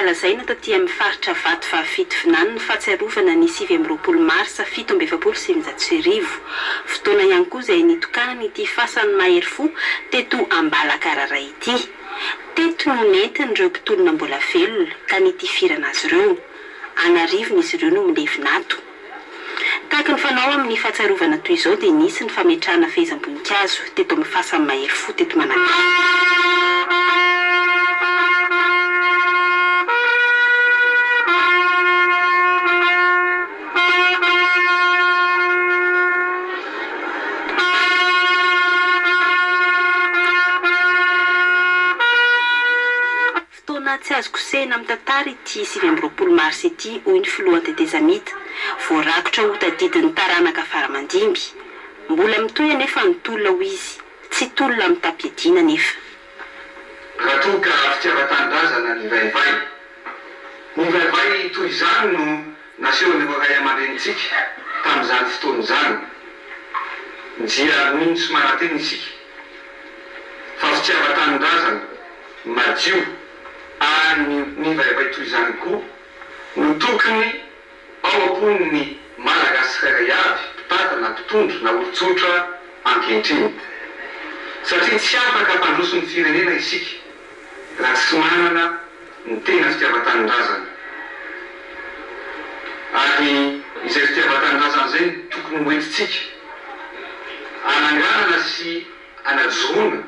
nalazaina taty amin'ny faritra Vato Fahafito Finanana fahatsiarovana ny 20 Marsa 1720. Fotoana ihany koa izay nitokanana ity fasan'ny mahery fo teto Ambalakararay ity. Teto no nentin'ireo mpitolona mbola velona ka nitifirana azy ireo. Anarivony izy ireo no milevina ato. Tahaka ny fanao amin'ny fahatsiarovana toy izao dia nisy ny fametrahana fehezam-boninkazo teto amin'ny fasan'ny mahery fo teto Manakamy. Tsy azo kosehina amin'ny tantara ity 20 Marsa ity hoy ny filohan'ny tetezamita voarakotra ho tadidin'ny taranaka faramandimby. Mbola mitoy anefa ny tolona ho izy, tsy tolona amin'ny tapiadina nefa. Raha toa ka fitiavan-tanindrazana ny vaivay. Ny vaivay toy izany no nasehony ray aman-drenitsika tamin'izany fotoana izany. Dia nintsy marateny isika. Fa fitiavan-tanindrazana madio ny vaivay toy izany koa no tokony ao ampon'ny malagasy iray avy mpitata na mpitondro na olon-tsotra ankehitriny. Satria tsy afaka hampandroso ny firenena isika raha tsy manana ny tena fitiavan-tanindrazana. Ary izay fitiavan-tanindrazana izay tokony hoentintsika ananganana sy anajoroana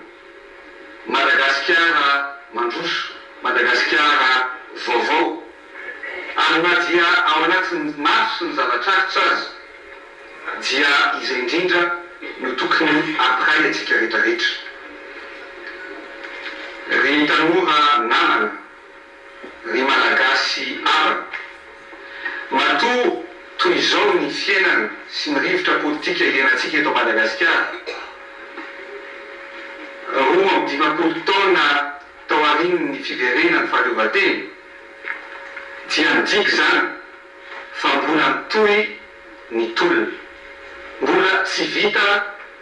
Madagasikara mandroso, Madagasikara vaovao. Ary dia ao anatin'ny maro sy ny zava-tsarotra azy dia izay indrindra no tokony ampirahy antsika rehetrarehetra. Ry tanora namana, ry malagasy avana, matoa toy izao ny fiainana sy ny rivotra politika iainantsika eto Madagasikara. Roa amby 20 taona tao aorian'ny fiverenan'ny fahaleovan-tena dia midika zany fa mbola mitohy ny tolona, mbola tsy vita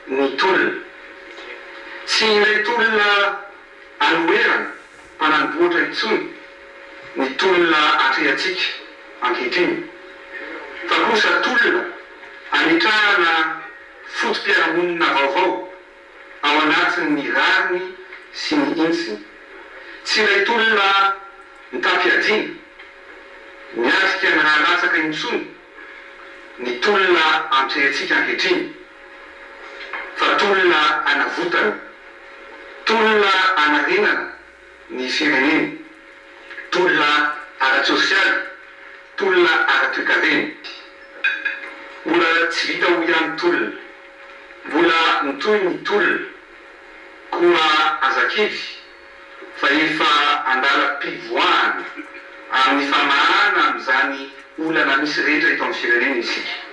ny tolona. Tsy ilay tolona anoherana mpanamboatra intsony ny tolona atrehantsika ankehitriny, fa kosa tolona ametrahana fotom-piarahamonina vaovao ao anatin'ny rariny sy ny intsiny. Tsy ilay tolona mitapiadina miasika ny raha latsaka intsony ny tolona ampirehantsika ankehitriny, fa tolona anavotana, tolona anarenana ny firenena, tolona ara-tsosialy, tolona ara-toekarena. Mbola tsy vita ho ihany tolona, mbola mitohy ny tolona koa azakivy fa efa andalam-pivoahana amin'ny famahana amin'izany olana misy rehetra eto amin'ny firenena isika.